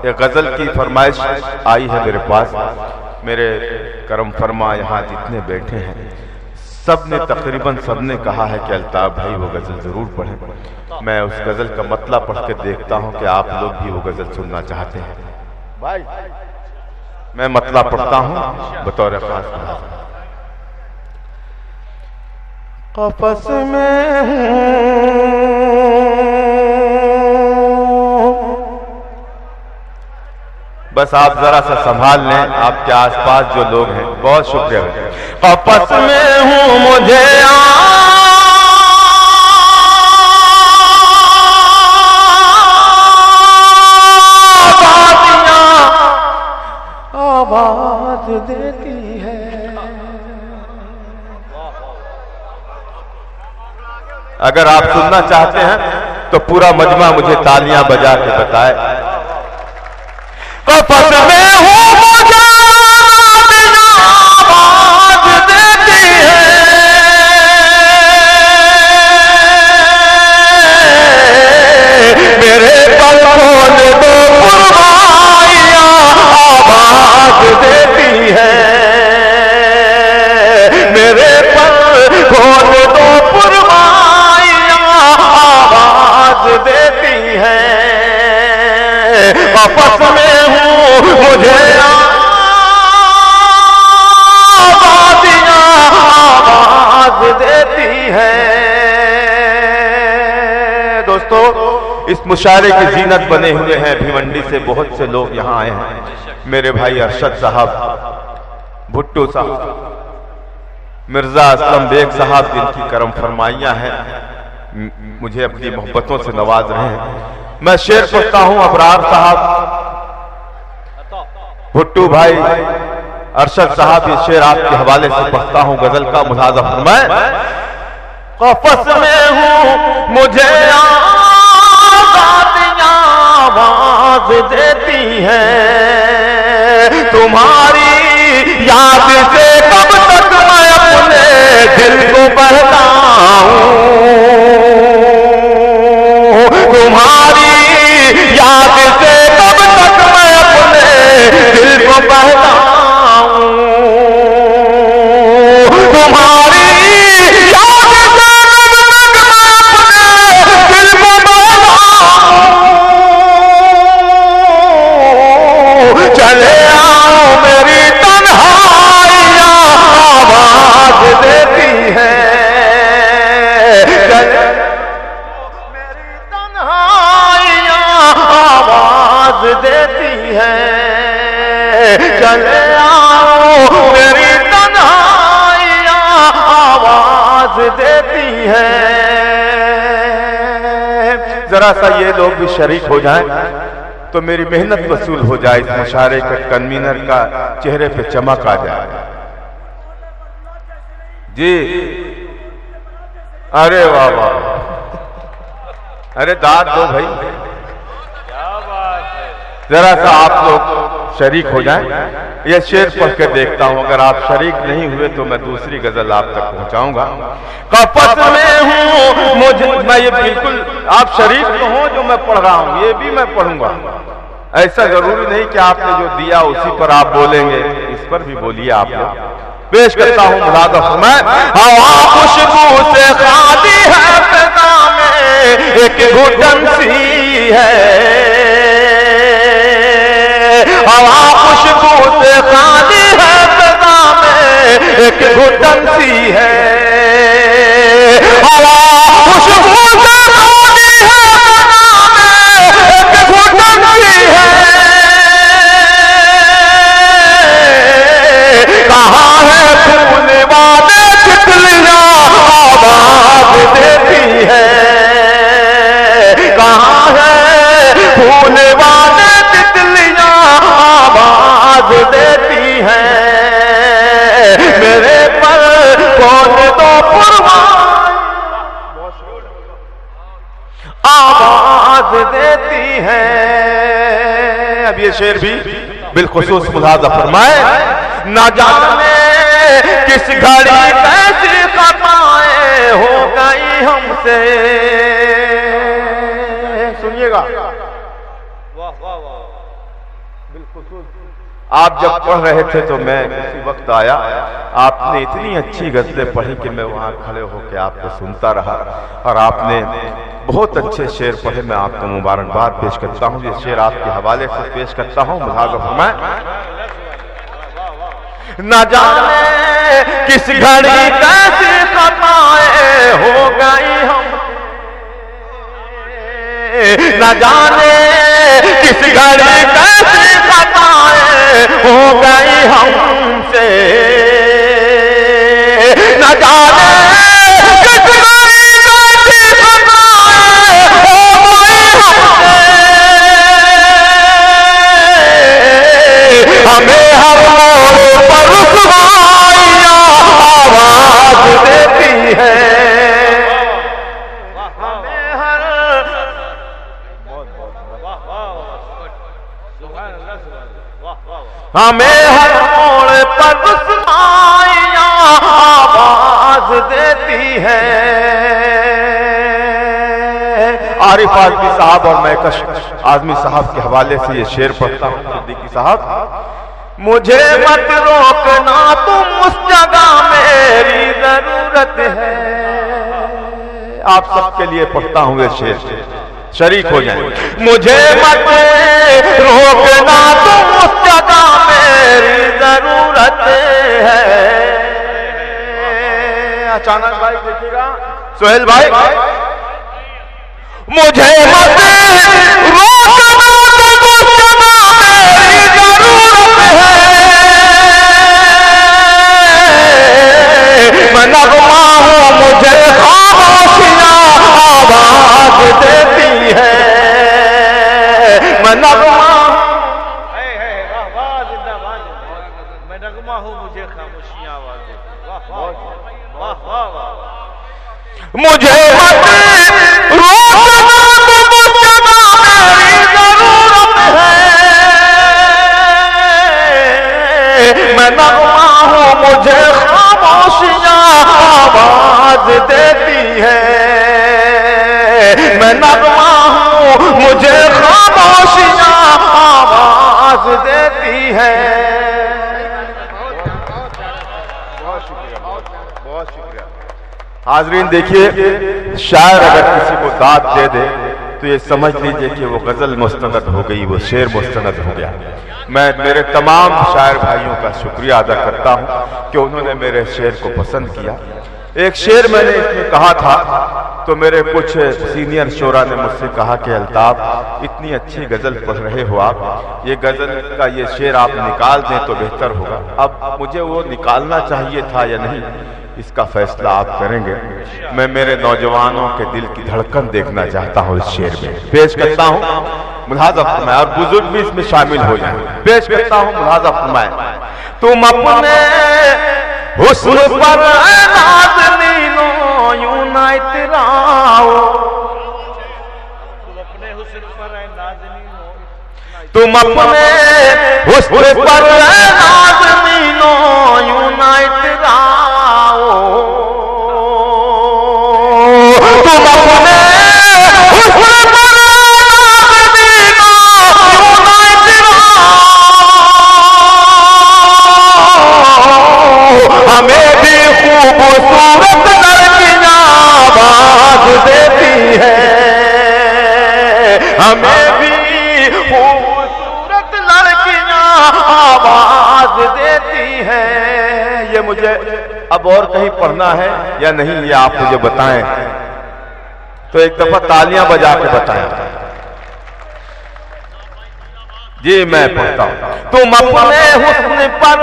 एक गजल की फरमाइश आई है मेरे पास। मेरे करम फरमा यहाँ जितने बैठे हैं सब ने तकरीबन सब ने कहा है कि अल्ताफ भाई वो गजल जरूर पढ़ें। मैं उस गजल का मतलब पढ़ के देखता हूँ कि आप लोग भी वो गजल सुनना चाहते हैं। भाई मैं मतलब पढ़ता हूँ बतौर खास। कफस में बस आप जरा सा संभाल लें, आपके आसपास जो लोग हैं। बहुत शुक्रिया। कफस में हूँ मुझे आवाज देती है। अगर आप सुनना चाहते हैं तो पूरा मजमा मुझे तालियां बजा के बताए। कफस में हूँ मुझे आवाज देती है। मेरे पल खोल दो पुरवाइयां आवाज देती है। मेरे पल खोल दो पुरवाइयां आवाज देती है। कफस में हूँ मुझे आवाज देती है। दोस्तों इस मुशायरे की जीनत बने हुए हैं भिवंडी से बहुत से लोग यहाँ आए हैं। मेरे भाई अरशद साहब, भुट्टो साहब, मिर्जा असलम बेग साहब जिनकी करम फरमाइयां हैं, मुझे अपनी मोहब्बतों से नवाज रहे हैं। मैं शेर पढ़ता हूं अबरार साहब, भुट्टू भाई, अरशद साहब, ये शेर आपके हवाले से पढ़ता हूं गजल का मुलाजा फरमाए। कफस में हूं मुझे आवाज देती है। तुम्हारी याद से कब तक मैं अपने दिल को बहलाऊं। तुम्हारी याद से कब तक मैं अपने दिल को बहलाऊं। तुम्हारी याद से कब तक मैं अपने दिल को बहलाऊं। चले आओ मेरी तन्हाइयां आवाज देती है। देती है। चले आओ मेरी तन्हाइयां आवाज देती है। जरा सा ये लोग भी शरीक हो जाएं तो मेरी मेहनत वसूल हो जाए। इस मुशायरे के कन्वीनर का चेहरे पे चमक आ जाए। जी अरे वाह वाह, अरे दाद दो भाई। जरा सा आप लोग शरीक हो जाएं। यह शेर पढ़ के देखता हूं। अगर आप शरीक नहीं हुए तो मैं दूसरी गजल आप तक पहुंचाऊंगा। कफस में हूं मुझे, मैं ये बिल्कुल आप शरीक तो हो जो मैं पढ़ रहा हूं, ये भी मैं पढ़ूंगा। ऐसा जरूरी नहीं कि आपने जो दिया उसी पर आप बोलेंगे, इस पर भी बोलिए आप लोग। पेश करता हूं मुलाजा फरमाए। हवा खुशबू से खाली है फिजा में एक घुटन सी है। हवा खुशबू से खाली है फिजा में एक घुटन सी है। हवा खुशबू से खाली है फिजा में एक घुटन सी है। कहाँ है फूलने वाले तितलियां आवाज देती है। कहाँ है फूलने वाले तितलियां आवाज देती है। मेरे पर कौन तो पुरवाई आवाज देती है। अब ये शेर भी बिलखुसूस मुलाजा फरमाए। न जाने किस घड़ी कैसी खताएं हो गई हमसे। सुनिएगा, आप जब पढ़ रहे थे तो मैं उसी वक्त आया, आपने इतनी अच्छी गजलें पढ़ी कि मैं वहां खड़े होकर आपको सुनता रहा और आपने बहुत अच्छे शेर पढ़े। मैं आपको मुबारकबाद पेश करता हूँ। ये शेर आपके हवाले से पेश करता हूँ। मुलाज़ा फरमाएं। न जाने किस घड़ी कैसी खताएं हो गई हम, न जाने किस घड़ी कैसी खताएं हो गई हमसे, न जाने किस घड़ी कैसी खताएं हो गई हमसे, हमें हर मोड़ पर रुसवाइयां आवाज देती है, हमें हर मोड़ पर रुसवाइयां आवाज देती है। आरिफ आजमी साहब और महकश आजमी साहब के हवाले से ये शेर पढ़ता हूँ। सिद्दीकी साहब, मुझे मत रोकना तुम उस जगह मेरी जरूरत है। आप सबके लिए पढ़ता हूँ ये शेर, शरीक हो जाए। मुझे मत रोकना तुम उस जगह मेरी जरूरत है। अचानक भाई देखिएगा सोहेल भाई, मुझे मत रोकना तुम उस जगह मेरी जरूरत है, मैं नगमा हूँ मुझे खामोशियां आवाज देती है, मैं नगमा मैं नगमा हूँ मुझे खामोशियां आवाज देती है। मुझे मत रोकना तुम उस जगह मेरी जरूरत है, मैं नगमा हूँ मुझे खामोशियां आवाज देती है, मैं नगमा हूँ मुझे खामोशियां आवाज देती है। बहुत शुक्रिया। हाजरीन देखिए, शायर अगर किसी को दाद दे दे तो ये समझ लीजिए कि वो गजल मुस्तनद हो गई, वो शेर मुस्तनद हो गया। मैं मेरे तमाम शायर भाइयों का शुक्रिया अदा करता हूँ कि उन्होंने मेरे शेर को पसंद किया। एक शेर मैंने इसमें कहा था तो मेरे कुछ सीनियर शोरा ने मुझसे कहा कि अल्ताफ इतनी अच्छी गजल पढ़ रहे हो आप, ये गजल का ये शेर आप निकाल दें तो बेहतर होगा। अब मुझे वो निकालना चाहिए था या नहीं, इसका फैसला आप करेंगे। मैं मेरे नौजवानों के दिल की धड़कन देखना चाहता हूँ इस शेर में। पेश करता हूँ, मुलाज़ा फरमाएं, और बुजुर्ग भी इसमें शामिल हो जाएं। पेश करता हूँ, मुलाज़ा फरमाएं। तुम अपने हुस्न पर नाज़नीनो यूं ना इतराओ, तुम अपने हुस्न पर नाज़नीनो, तुम अपने हुस्न पर नाज़नीनो यूं ना इतराओ, तुम अपने हुस्न पर नाज़नीनो यूं ना इतराओ, हमें भी खूबसूरत लड़कियां आवाज देती है, हमें भी खूबसूरत लड़कियां आवाज देती है। ये मुझे अब और कहीं पढ़ना है या नहीं, ये आप मुझे बताएं, तो एक दफा तालियां बजा के बताएं। जी मैं पढ़ता हूं। तुम अपने हुस्न पर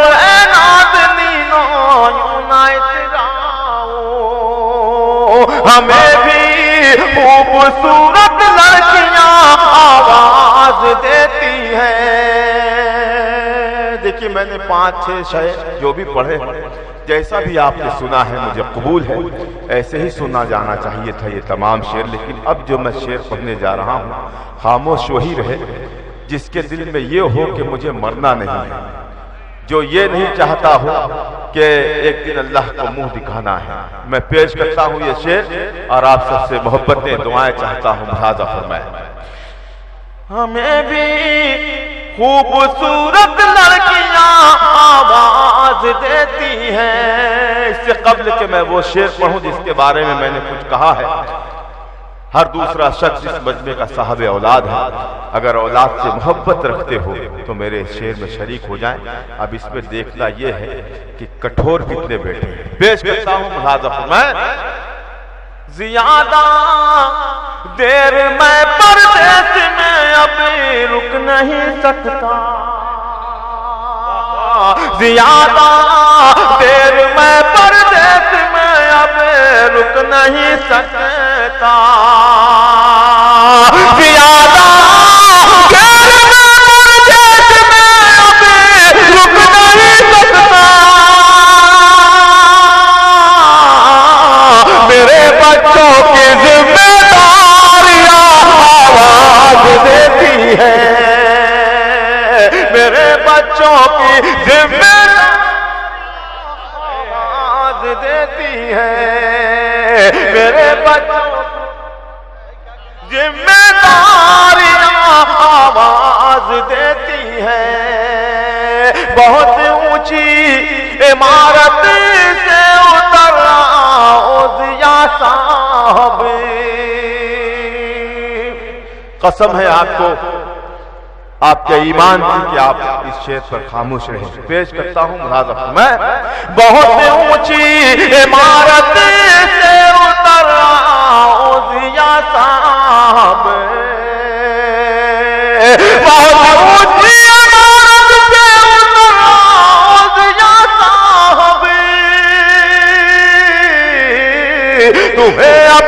नाज़नीनो यूं ना इतराओ, हमें भी खूबसूरत लड़कियां आवाज देती हैं। देखिए मैंने 5-6 शायर जो भी पढ़े, जैसा भी आपने सुना है मुझे कबूल है, ऐसे ही सुना जाना चाहिए था ये तमाम शेर। लेकिन अब जो मैं शेर पढ़ने जा रहा हूँ, खामोश वही रहे जिसके दिल में ये हो कि मुझे मरना नहीं है, जो ये नहीं चाहता हो कि एक दिन अल्लाह को मुंह दिखाना है। मैं पेश करता हूँ ये शेर और आप सबसे मोहब्बतें दुआएं चाहता हूँ। मुलाज़ा फरमाएं। हमें भी खूबसूरत लड़कियां आवाज देती हैं। इससे कब्ल के मैं वो शेर पढ़ूं जिसके बारे में मैंने कुछ कहा है, हर दूसरा शख्स इस मजमे का साहब औलाद है। अगर औलाद से मोहब्बत रखते हो तो मेरे शेर में शरीक हो जाएं। अब इसमें देखना यह है कि कठोर कितने बेटे हैं। पेश करता हूं मुलाज़ा फरमाएं। ज़्यादा देर मैं परदेस में अब रुक नहीं सकता, ज़्यादा देर मैं परदेस में अब रुक नहीं सकता, ज़्यादा देर मैं परदेस में अब रुक नहीं सकता। मेरे बच्चों की जिम्मेदारियां आवाज देती है, मेरे बच्चों की जिम्मेदारियां आवाज देती है, मेरे बच्चों जिम्मेदारियां आवाज देती है। बहुत ऊंची इमारत से उतर ज़िया साहब, कसम है आपको आपके ईमान की कि आप इस शेर पर खामोश रहे। पेश करता हूं मुलाज़ा मैं। बहुत ऊंची इमारत से उतर ज़िया साहब, बहुत ऊंची इमारत से उतर ज़िया साहब, तुम्हें अब